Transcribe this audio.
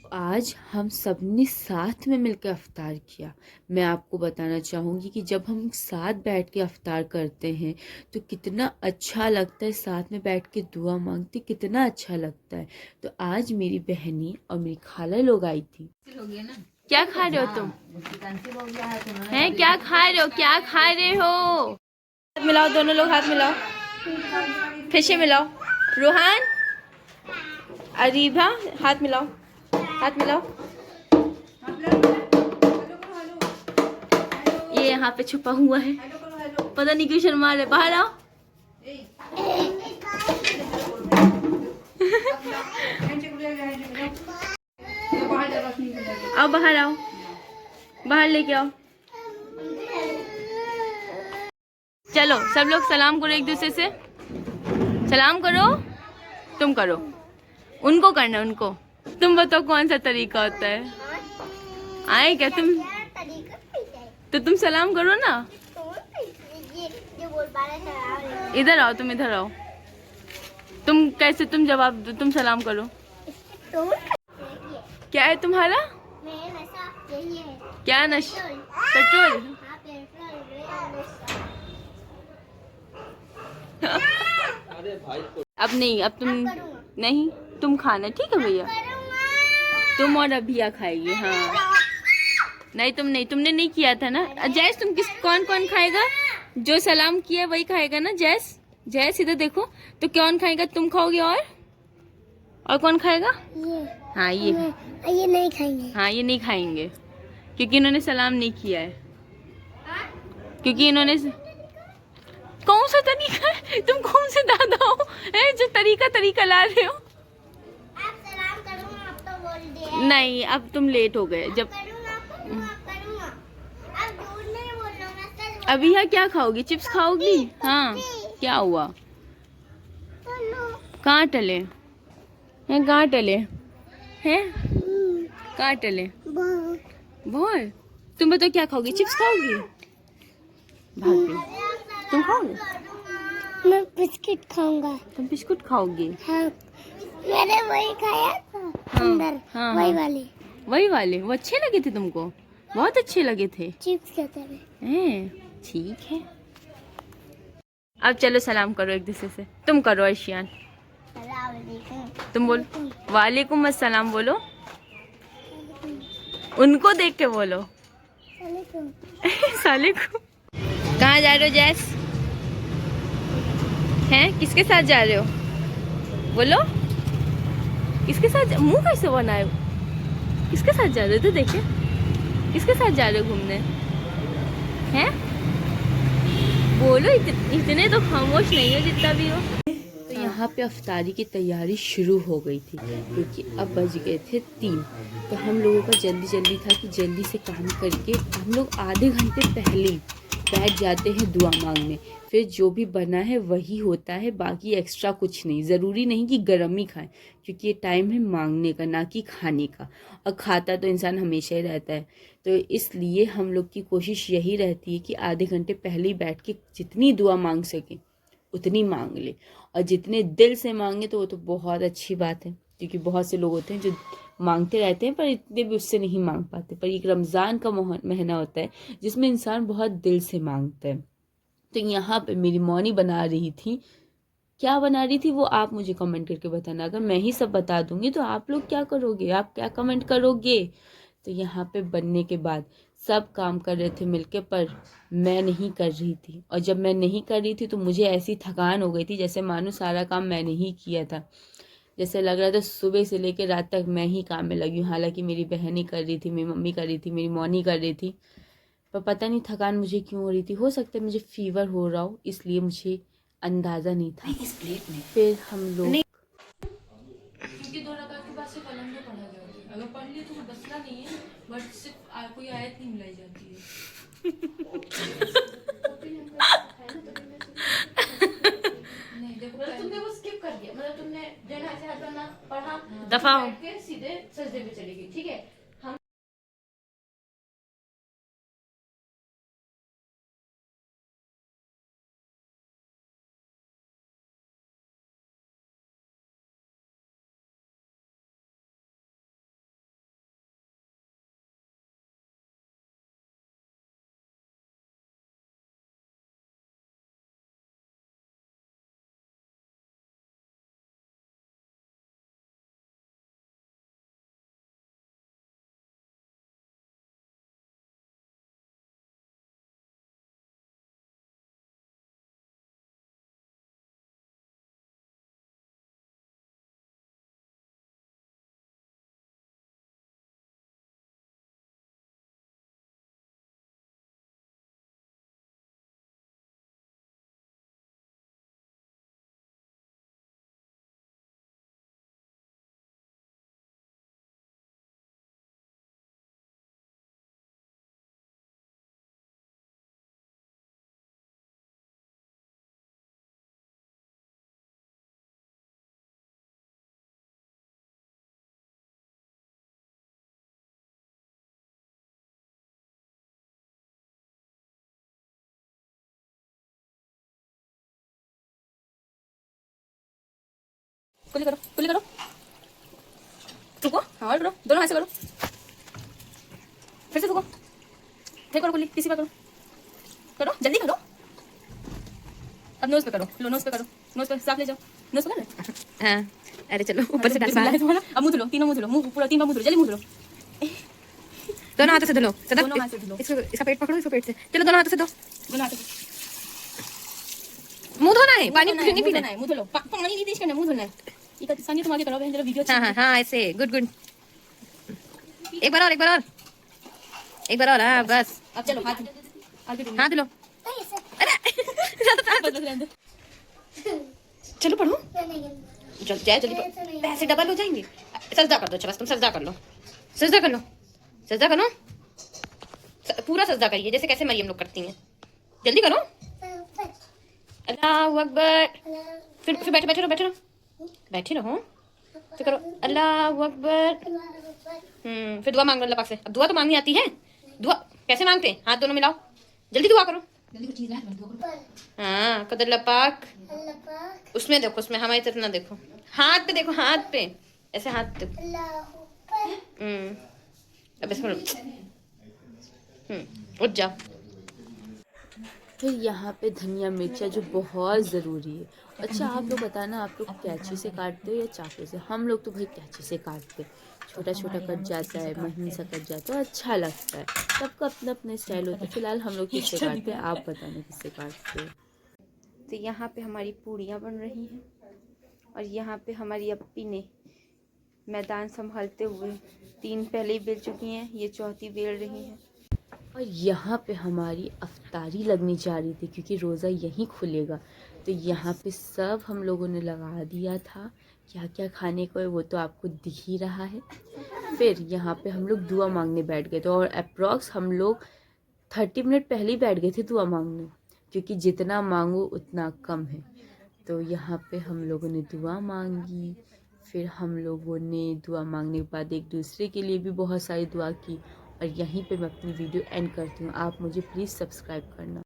आज हम सबने साथ में मिलकर अफ्तार किया। मैं आपको बताना चाहूँगी कि जब हम साथ बैठ के अफ्तार करते हैं तो कितना अच्छा लगता है, साथ में बैठ के दुआ मांगते कितना अच्छा लगता है। तो आज मेरी बहनी और मेरी खाला लोग आई थी। क्या खा रहे हो तुम? हैं क्या खा रहे हो? क्या खा रहे हो? हाथ मिलाओ, दोनों लोग हाथ मिलाओ, फिर से मिलाओ। रूहान, अरीबा, हाथ मिलाओ, हाथ मिलाओ। ये यहाँ पे छुपा हुआ है, पता नहीं क्यों शर्मा रहे। बाहर आओ। आओ बाहर आओ, बाहर लेके आओ। चलो सब लोग सलाम करो एक दूसरे से, सलाम करो। तुम करो, उनको करना, उनको। तुम बताओ कौन सा तरीका होता है? आए क्या तुम? तो तुम सलाम करो ना। इधर आओ, तुम इधर आओ। तुम कैसे, तुम जवाब दो, तुम सलाम करो। क्या है तुम्हारा? क्या नशा? पेट्रोल। अब नहीं, अब तुम नहीं, तुम खाना, ठीक है भैया? तुम और अभिया खाएगी। हाँ नहीं, तुम नहीं, तुमने नहीं किया था ना। जैस तुम किस, कौन कौन खाएगा? जो सलाम किया वही खाएगा ना जैस? जैस इधर देखो, तो कौन खाएगा? तुम खाओगे और कौन खाएगा? ये। हाँ ये नहीं खाएंगे। हाँ ये नहीं खाएंगे क्योंकि इन्होंने सलाम नहीं किया है, क्योंकि इन्होंने कौन सा तरीका है? तुम कौन से दादा हो जो तरीका ला रहे हो? आप सलाम करूँगा, आप तो बोल दिए। नहीं, अब तुम लेट हो गए। जब अभी यहाँ क्या खाओगी? चिप्स खाओगी? हाँ क्या हुआ? कहाँ टले हैं? कहाँ टले हैं? कहाँ टले? बहुत। तुम बताओ क्या खाओगी? चिप्स खाओगी? भाग, तुम खाओगे? मैं बिस्किट खाऊंगा। तुम बिस्कुट खाओगी? हाँ, मैंने वही खाया था। हाँ, अंदर हाँ, वही वाले। वही वाले वो अच्छे लगे थे तुमको? बहुत अच्छे लगे थे। चिप्स के तरह। ठीक है, अब चलो सलाम करो एक दूसरे से। तुम करो अर्शियान। तुम बोल वालेकुम अस्सलाम बोलो, उनको देख के बोलो। सालेकुम। कहाँ जा रहे हो जैस? हैं किसके साथ जा रहे हो? बोलो, किसके साथ? मुंह कैसे बनाए? किसके साथ जा रहे हो? तो देखे, किसके साथ जा रहे हो घूमने? हैं बोलो, इतने तो खामोश नहीं हो जितना भी हो। तो यहाँ पे अफ्तारी की तैयारी शुरू हो गई थी क्योंकि अब बज गए थे 3। तो हम लोगों का जल्दी जल्दी था कि जल्दी से काम करके हम लोग आधे घंटे पहले ही बैठ जाते हैं दुआ मांगने। फिर जो भी बना है वही होता है, बाकी एक्स्ट्रा कुछ नहीं। ज़रूरी नहीं कि गर्म ही खाएं क्योंकि ये टाइम है मांगने का, ना कि खाने का। और खाता तो इंसान हमेशा ही रहता है, तो इसलिए हम लोग की कोशिश यही रहती है कि आधे घंटे पहले ही बैठ के जितनी दुआ मांग सकें उतनी मांग ले। और जितने दिल से मांगे तो वो तो बहुत अच्छी बात है, क्योंकि बहुत से लोग होते हैं जो मांगते रहते हैं पर इतने भी उससे नहीं मांग पाते। पर एक रमज़ान का महीना होता है जिसमें इंसान बहुत दिल से मांगता है। तो यहाँ पे मेरी मौनी बना रही थी। क्या बना रही थी वो आप मुझे कमेंट करके बताना। अगर मैं ही सब बता दूंगी तो आप लोग क्या करोगे? आप क्या कमेंट करोगे? तो यहाँ पे बनने के बाद सब काम कर रहे थे मिलके, पर मैं नहीं कर रही थी। और जब मैं नहीं कर रही थी तो मुझे ऐसी थकान हो गई थी जैसे मानो सारा काम मैंने ही किया था। जैसे लग रहा था सुबह से लेकर रात तक मैं ही काम में लगी हूँ। हालांकि मेरी बहन ही कर रही थी, मेरी मम्मी कर रही थी, मेरी मौनी कर रही थी, पर पता नहीं थकान मुझे क्यों हो रही थी। हो सकता है मुझे फीवर हो रहा हो, इसलिए मुझे अंदाज़ा नहीं था। इस प्लेट में फिर हम लोग क्योंकि 2 रकात के बाद से कलम तो पढ़ा जाती है। अगर पढ़ लिए तो मसला नहीं है, बट सिर्फ कोई आयत नहीं मिलाई जाती है। नहीं देखो, तुमने वो स्किप कर दिया, मतलब तुमने जना से हाथ धोना पढ़ा, दफा सीधे सजदे पे चली गई, ठीक है। कुल्ली करो, कुल्ली करो, रुको, हाँ और करो, दोनों हाथ से करो, फिर से रुको, फिर करो कुल्ली, किसी पर करो, करो जल्दी करो। अब नोज पे करो, लो नोज पे करो, नोज पे साफ ले जाओ, नोज पे कर। हाँ अरे चलो ऊपर से डाल मारा। अब मुंह धुलो, तीनों मुंह धुलो, मुंह पूरा 3 बार मुंह धुलो, जल्दी मुंह धुलो, दोनों हाथों से धुलो, दोनों हाथ से धुलो, इसका पेट पकड़ो, इसको पेट से, चलो दोनों हाथों से धो, दोनों हाथों से मुंह धोना है, पानी नहीं पीना है, मुंह धो लो, पानी नहीं यूज करना, मुंह धोना है। ये का संगी तुम आगे करो, बहन जरा वीडियो। हां हां हां ऐसे, गुड गुड, एक बार और, एक बार और, एक बार और, हां बस। अब चलो हाथ आगे दो, हाथ लो, अरे चलो पढ़ो, चल जाए जल्दी, पैसे डबल हो जाएंगे। सजदा कर दो, चलो तुम सजदा कर लो, सजदा कर लो, सजदा करो, पूरा सजदा करिए जैसे कैसे मरियम लोग करती हैं, जल्दी करो। अल्लाह अकबर, फिर बैठे बैठे रहो, बैठे रहो, बैठे रहो, तो करो अल्लाह अकबर। फिर दुआ मांग लो अल्लाह पाक से। अब दुआ तो मांगनी आती है, दुआ कैसे मांगते हैं, हाथ दोनों मिलाओ, जल्दी दुआ करो, हाँ कद अल्लाह पाक, उसमें देखो, उसमें हमारी तरफ ना देखो, हाथ पे देखो, हाथ पे ऐसे हाथ देखो, अब इसमें उठ जाओ। फिर यहाँ पे धनिया मिर्चा जो बहुत ज़रूरी है। अच्छा आप लोग बताना, आप लोग कैंची से काटते हो या चाकू से? हम लोग तो भाई कैंची से काटते, छोटा छोटा कट जाता है, महीन सा कट जाता है, अच्छा लगता है, सबका अपना अपना स्टाइल होता है। फिलहाल हम लोग किससे काटते हैं, आप बताना किससे काटते हो। तो यहाँ पे हमारी पूड़ियाँ बन रही हैं और यहाँ पे हमारी अप्पी ने मैदान संभालते हुए 3 पहले ही बेल चुकी हैं, ये चौथी बेल रही हैं। और यहाँ पे हमारी अफ्तारी लगनी जा रही थी क्योंकि रोज़ा यहीं खुलेगा, तो यहाँ पे सब हम लोगों ने लगा दिया था। क्या क्या खाने को है वो तो आपको दिख ही रहा है। फिर यहाँ पे हम लोग दुआ मांगने बैठ गए थे और अप्रॉक्स हम लोग 30 मिनट पहले ही बैठ गए थे दुआ मांगने, क्योंकि जितना मांगो उतना कम है। तो यहाँ पे हम लोगों ने दुआ मांगी, फिर हम लोगों ने दुआ मांगने के बाद एक दूसरे के लिए भी बहुत सारी दुआ की। और यहीं पे मैं अपनी वीडियो एंड करती हूँ। आप मुझे प्लीज़ सब्सक्राइब करना।